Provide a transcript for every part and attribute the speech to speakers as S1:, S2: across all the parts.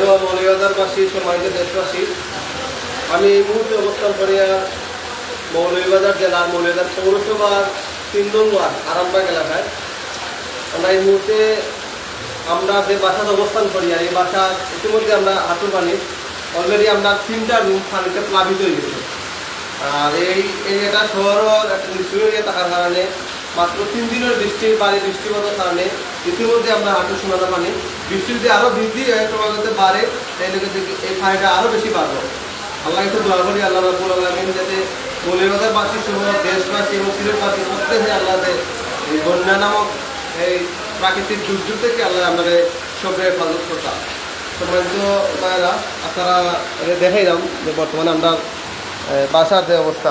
S1: সম্মানিত মৌলভীবাজারবাসী, সম্মানিত দেশবাসী, আমি এই মুহূর্তে অবস্থান করি মৌলভীবাজার জেলার মৌলভীবাজার পৌরসভার ৩ নং ওয়ার্ড আরামবাগ এলাকায়। আমরা এই মুহূর্তে আমরা যে বাসাতে অবস্থান করি এই বাসা ইতিমধ্যে আমরা হাঁটু পানি অলরেডি আমরা 3টা রুম পানিতে প্লাবিত হয়ে গেছে। আর এই এরিয়াটা শহরের একটা নিচু এরিয়া থাকার কারণে মাত্র 3 দিনের বৃষ্টিপাতের কারণে ইতিমধ্যে আমরা হাঁটু সীমানা পানি বৃষ্টি যদি আরও বৃদ্ধি হয় ক্রমাগত বাড়ে তাহলে এই পানিটা আরও বেশি বাড়বে। আল্লাহ একটু দোয়া করি আল্লাহ রাব্বুল আলামিন যাতে মৌলভীবাজারবাসী সহ দেশবাসী এবং সিলেটবাসী প্রত্যেকে আল্লাহতে এই বন্যা নামক এই প্রাকৃতিক দুর্যোগ থেকে আল্লাহ আমাদের সবরে হেফাজত করতাম। সম্মানিত ভাইয়েরা, আপনারা দেখাইলাম যে বর্তমানে আমরা বাসার যে অবস্থা,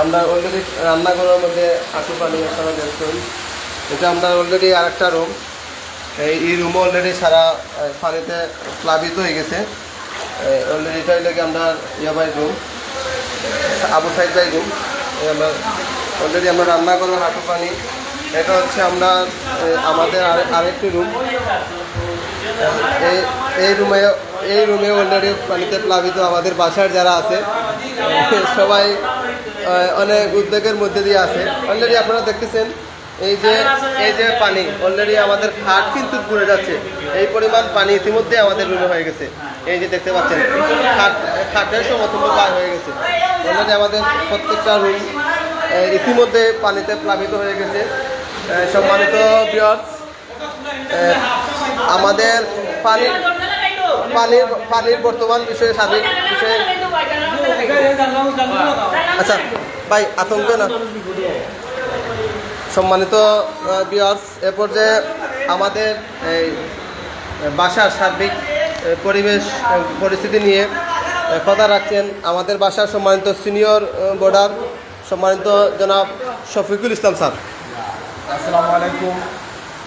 S1: আমরা অলরেডি রান্নাঘরের মধ্যে হাঁটু পানি আপনারা দেখছেন। এটা আমরা অলরেডি আরেকটা রুম, এই রুমও অলরেডি সারা পানিতে প্লাবিত হয়ে গেছে। অলরেডি এটাই লাগে আমরা ইয়াবাই রুম, আবু সাইদ বাই রুম। আমরা অলরেডি আমরা রান্না করবো হাঁটু পানি। এটা হচ্ছে আমরা আমাদের আরেকটি রুম। এই রুমে অলরেডি পানিতে প্লাবিত আমাদের বাসার যারা আছে সবাই অনেক উদ্বেগের মধ্যে দিয়ে আছে। অলরেডি আপনারা দেখতেছেন এই যে পানি অলরেডি আমাদের খাট কিন্তু পুড়ে যাচ্ছে। এই পরিমাণ পানি ইতিমধ্যে আমাদের রুমে হয়ে গেছে। এই যে দেখতে পাচ্ছেন খাটের সমতুল্য পার হয়ে গেছে। অলরেডি আমাদের প্রত্যেকটা রুম ইতিমধ্যে পানিতে প্লাবিত হয়ে গেছে। সম্মানিত ভিউয়ার্স, আমাদের পানির বর্তমান বিষয়ে সার্বিক বিষয়ে আচ্ছা ভাই আতঙ্ক না। সম্মানিত ভিউয়ার্স, এ পর্যায়ে আমাদের এই বাসার সার্বিক পরিস্থিতি নিয়ে কথা রাখছেন আমাদের বাসার সম্মানিত সিনিয়র বোর্ডার সম্মানিত জনাব শফিকুল ইসলাম স্যার।
S2: আসসালামু আলাইকুম।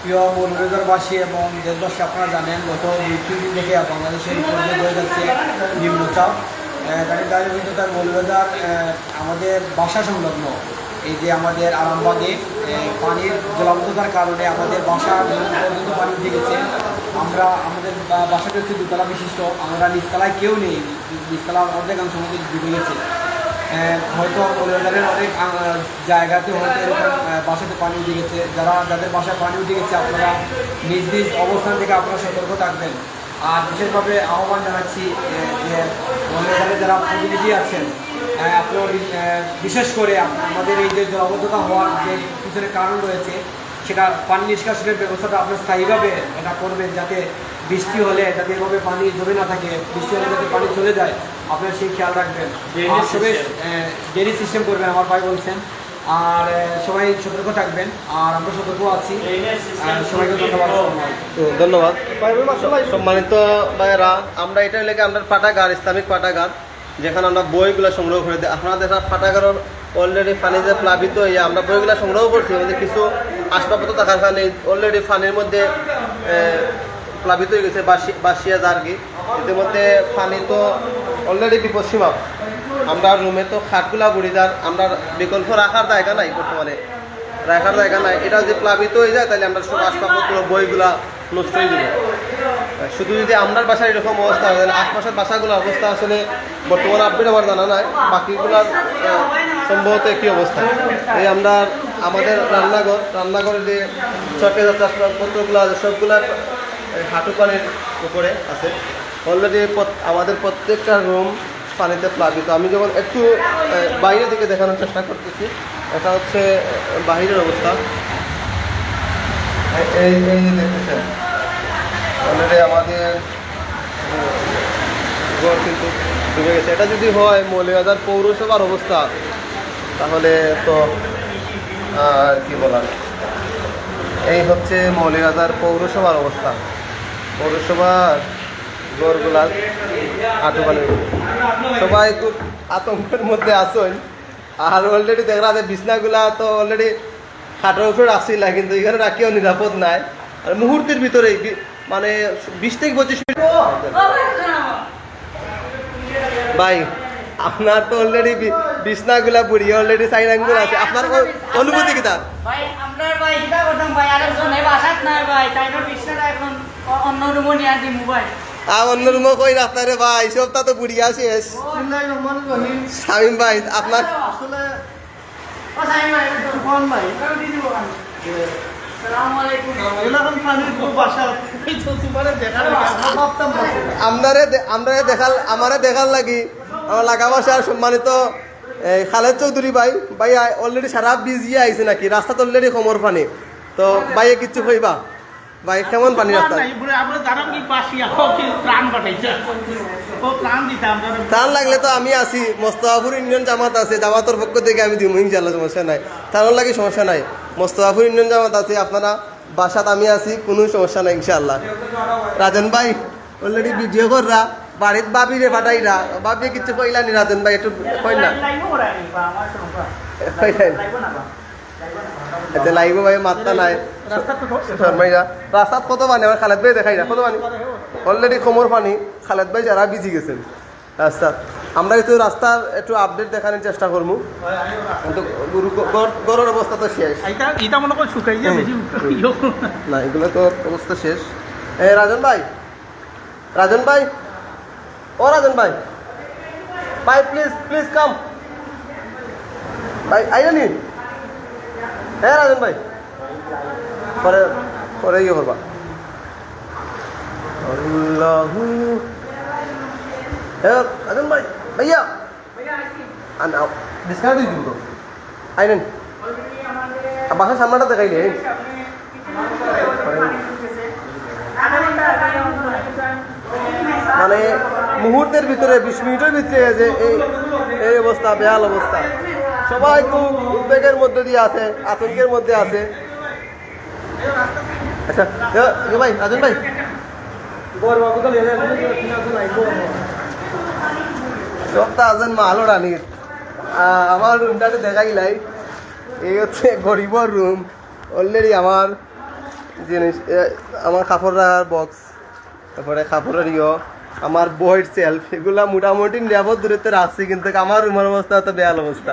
S2: প্রিয় মৌলভীবাজারবাসী এবং দেশবাসী, আপনারা জানেন গত 2-3 দিন থেকে বাংলাদেশের উপরে বয়ে যাচ্ছে নিম্নচাপ। তার দায়বদ্ধতার মৌলভীবাজার আমাদের বাসা সংলগ্ন এই যে আমাদের আরামবাগে পানির জলাবদ্ধতার কারণে আমাদের বাসা পর্যন্ত পানি উঠে গেছে। আমাদের বাসাটা হচ্ছে 2 তলা বিশিষ্ট, আমরা নিচতলায় কেউ নেই, নিচতলা অর্ধেকাংশ আমাদের ডুবে গেছে। হয়তো মৌলভীবাজারের অনেক জায়গাতে হয়তো এরকম বাসাতে পানি উঠে গেছে। যাদের বাসায় পানি উঠে গেছে আপনারা নিজ নিজ অবস্থান থেকে আপনারা সতর্ক থাকবেন। আর বিশেষভাবে আহ্বান জানাচ্ছি যে মৌলভীবাজারে যারা প্রতিনিধি আছেন, আপনারা বিশেষ করে আমাদের এই যে জলাবদ্ধতা হওয়ার যে পিছনে কারণ রয়েছে সেটা পানি নিষ্কাশনের ব্যবস্থাটা আপনার স্থায়ীভাবে এটা করবেন, যাতে বৃষ্টি হলে যাতে এভাবে পানি জমে না থাকে, বৃষ্টি হলে যাতে পানি চলে যায় আপনারা সেই খেয়াল রাখবেন। ড্রেনেজ সিস্টেম করবেন আমার ভাই বলছেন। আর সবাই সতর্ক থাকবেন, আর আমরা সতর্ক আছি। সবাইকে
S1: ধন্যবাদ। সম্মানিত ভাইয়েরা, আমরা এটা লেগে আমরা পাঠাগার, ইসলামিক পাঠাগার, যেখানে আমরা বইগুলো সংগ্রহ করে দিই। আপনাদের পাঠাগারের অলরেডি পানিতে প্লাবিত হয়ে আমরা বইগুলো সংগ্রহ করছি। আমাদের কিছু আসবাবপত্র থাকার কারণে অলরেডি পানির মধ্যে প্লাবিত হয়ে গেছে বাসিয়া জার্গি। ইতিমধ্যে পানি তো অলরেডি বিপদসীমা। আমরা রুমে তো খাটগুলা বুড়িদার, আমরা বিকল্প রাখার জায়গা নাই, বর্তমানে রাখার জায়গা নাই। এটা যদি প্লাবিত হয়ে যায় তাহলে আমরা সব আসবাবপত্র বইগুলা নষ্ট হয়ে যাবে। শুধু যদি আমরা বাসায় এরকম অবস্থা হয়, আশপাশের বাসাগুলোর অবস্থা আসলে বর্তমানে আপডেট আমার জানা নাই, বাকিগুলার সম্ভবত একই অবস্থা। এই আমরা আমাদের রান্নাঘরের যে চটে যাচ্ছে আসবাবপত্রগুলো আছে সবগুলা হাঁটু পানির উপরে আছে। অলরেডি আমাদের প্রত্যেকটা রুম পানিতে প্লাবিত। আমি যখন একটু বাইরে থেকে দেখানোর চেষ্টা করতেছি, এটা হচ্ছে বাহিরের অবস্থা। এই দেখতেছেন অলরেডি আমাদের ঘর কিন্তু ডুবে গেছে। এটা যদি হয় মৌলভীবাজার পৌরসভার অবস্থা তাহলে তো আর কি বলার। এই হচ্ছে মৌলভীবাজার পৌরসভার অবস্থা। পৌরসভার ঘরগুলার হাঁটু পানি, সবাই খুব আতঙ্কের মধ্যে আসেন। আর অলরেডি দেখা যায় বিছনাগুলা তো অলরেডি খাটের উপরে আসছিল, কিন্তু এখানে রাখিও নিরাপদ নাই। আর মুহূর্তের ভিতরেই মানে 20 থেকে 25 মিনিট। ভাই আপনার তো অলরেডি বিছনাগুলা পুড়িয়ে অলরেডি সাইড আঙ্গুল আছে, আপনার অনুভূতি কি? তার
S3: ভাই আপনার ভাই এটা করতাম ভাই, আরেকজন এই বাসাত নাই ভাই, তাইর বিছনাটা এখন অন্য রুমও নিয়ে দি মোবাইল
S1: অন্য রুমও কই আপনারে ভাই সবটা তো বুড়িয়া শেষ শামিম ভাই আপনার
S2: আসলে
S3: ও সাইম ভাই
S2: ফোন ভাই
S3: দি দিব আসসালামু আলাইকুম
S2: এলাকার পানির খুব বাসা তো তোমারে দেখার ভাবতাম না
S1: আমারে দেখার লাগি আমার লাগাবাসার সম্মানিত খালেদ চৌধুরী ভাই ভাই অলরেডি সারা বিজি আইছে নাকি রাস্তাতে অলরেডি খমর পানি তো ভাইয়ে কিচ্ছু কইবা ভাই কেমন পানি রাস্তা
S2: আমরা জানা কি পাশি কি প্রাণ বাটাইছে ও প্রাণ দিতাম
S1: তার লাগলে তো আমি আছি মোস্তফাপুর ইউনিয়ন জামাত আছে জামাতের পক্ষ থেকে আমি দিব ইনশাল্লাহ সমস্যা নাই তার লাগে সমস্যা নাই মোস্তফাপুর ইউনিয়ন জামাত আছে আপনারা বাসাত আমি আছি কোনো সমস্যা নাই ইনশাল্লাহ রাজন ভাই অলরেডি ভিডিও কররা বাড়িত বাবি রে পাঠাইরা বাবি কিছু কইলা নি রাজন ভাই একটু কই না এতে লাইভ ভাই মাত্রা নাই শর্মাইরা রাস্তাত কত পানি আমার খালেদ ভাই দেখাই না কত পানি অলরেডি কোমর পানি খালেদ ভাই যারা বিজি গেছেন রাস্তা আমরা একটু রাস্তার একটু আপডেট দেখানোর চেষ্টা করবো কিন্তু গরুর অবস্থা তো শেষ
S2: এটা মনে কর শুকাই যায় বেশি
S1: না এগুলো তো অবস্থা শেষ রাজন ভাই ও রাজন ভাই প্লিজ কাম ভাই আইয়া নি রাজন ভাই পরে ইয়ে করবা আল্লাহু রাজন ভাই ভাইয়া ডিসকাউন্ট দিয়ে দিব আইনেন বাসার সামনাটা দেখাইলে মানে মুহূর্তের ভিতরে 20 মিনিটের ভিতরে যে এই অবস্থা বেহাল অবস্থা সবাই খুব উদ্বেগের মধ্যে দিয়ে আছে আতঙ্কের মধ্যে আছে আচ্ছা ভাই রাজন ভাই সবটা আছেন মালো রানির আমার রুমটাতে দেখাইলাই এই হচ্ছে গরিবর রুম অলরেডি আমার জিনিস আমার কাপড় রাখার বক্স তারপরে কাপড়ের আমার বইয়ের সেলফ এগুলা মোটামুটি নিরাপদ দূরত্বে রাখছি কিন্তু আমার রুমের অবস্থা তো বেহাল অবস্থা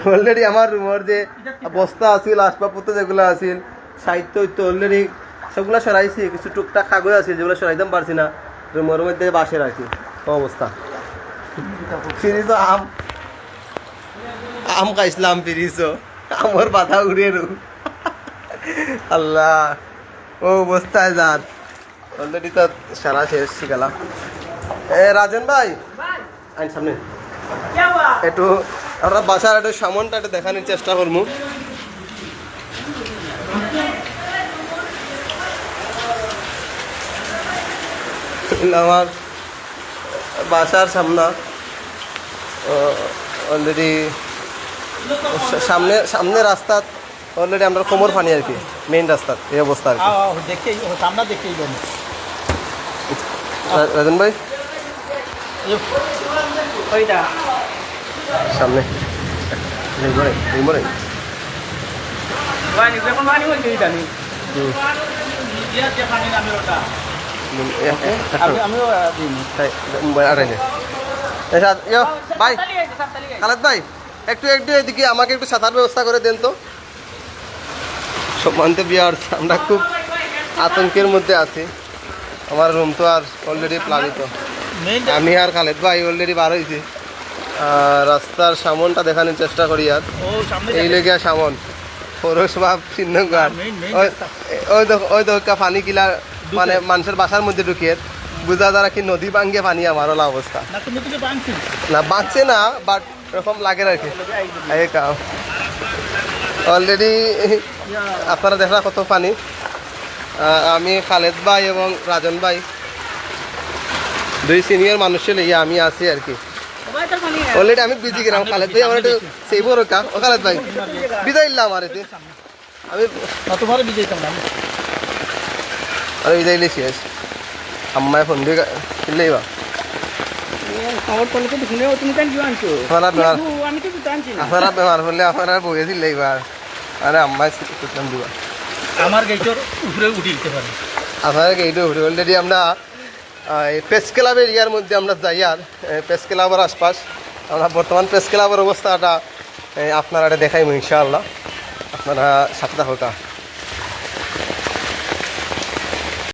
S1: অলরেডি আমার রুমের যে বস্তা আছিল আসবাবপত্র যেগুলো আছিল সাহিত্য অলরেডি সেগুলো সরাইছি কিছু টুকটাক কাগজ আছিল যেগুলো সরাইতাম পারছি না রুমের মধ্যে বাসে রাখি অবস্থা ফিরিজও আম খাইছিলাম ফিরিজও আমার বাধা উড়িয়ে রু আল্লাহ ও অবস্থায় যান অলরেডি তো সারা শেষ গেলাম রাজন ভাই আইন সামনে একটু আমরা বাসার একটু সামানটা একটু দেখানোর চেষ্টা করবো আমার বাসার সামনা অলরেডি সামনে রাস্তা অলরেডি আমরা কোমর পানি আর কি মেইন রাস্তার এই অবস্থা আর কি রাজন ভাই সামনে ভাই খালেদ ভাই একটু এদিকে আমাকে একটু ছাতার ব্যবস্থা করে দেন তো সম্মানিত বিয়ার আমরা খুব আতঙ্কের মধ্যে আছি আমার রুম তো আর অলরেডি প্লাবিত আমি আর খালেদ ভাই অলরেডি বার হয়েছি রাস্তার সামনটা দেখানোর চেষ্টা করি আর এই লেগে সামন পৌরসভা চিহ্নগার ওই দেখা পানি কিলা মানে মানুষের বাসার মধ্যে ঢুকিয়ে বুঝা যারা কি নদী ভাঙ্গে পানি আমার ওলা অবস্থা না বাঁচছে না বাট এরকম লাগে আর কি অলরেডি আপনারা দেখা কত পানি আমি খালেদ ভাই এবং রাজন ভাই দুই সিনিয়র মানুষের লিয়ে আমি আছি আর কি অলরেডি আমি বিজি গেলাম খালেদ ভাই আমার একটু সেইব রকা ও খালেদ ভাই বিদায় ইল্লাম আমার এতে আমি
S2: তোমার বিজয়তাম না
S1: আরে বিদায় ইলে শেষ আম্মায় ফোন দিয়ে কিনলেই বা
S3: খবর করলে তো শুনে তুমি কেন কি আনছো আমি তো জানছি না
S1: আপনারা বেমার হলে আপনারা বইয়ে দিলে এবার আরে আম্মায় করতাম দিবা
S2: আমার গেটের উপরে উঠে দিতে পারে
S1: আপনার গেটে উপরে অলরেডি আমরা প্রেস ক্লাবের এরিয়ার মধ্যে আমরা যাই আর প্রেস ক্লাবের আশপাশ আমরা বর্তমান প্রেস ক্লাবের অবস্থাটা আপনারা দেখাইব ইনশাআল্লাহ আপনারা সাথে থাকা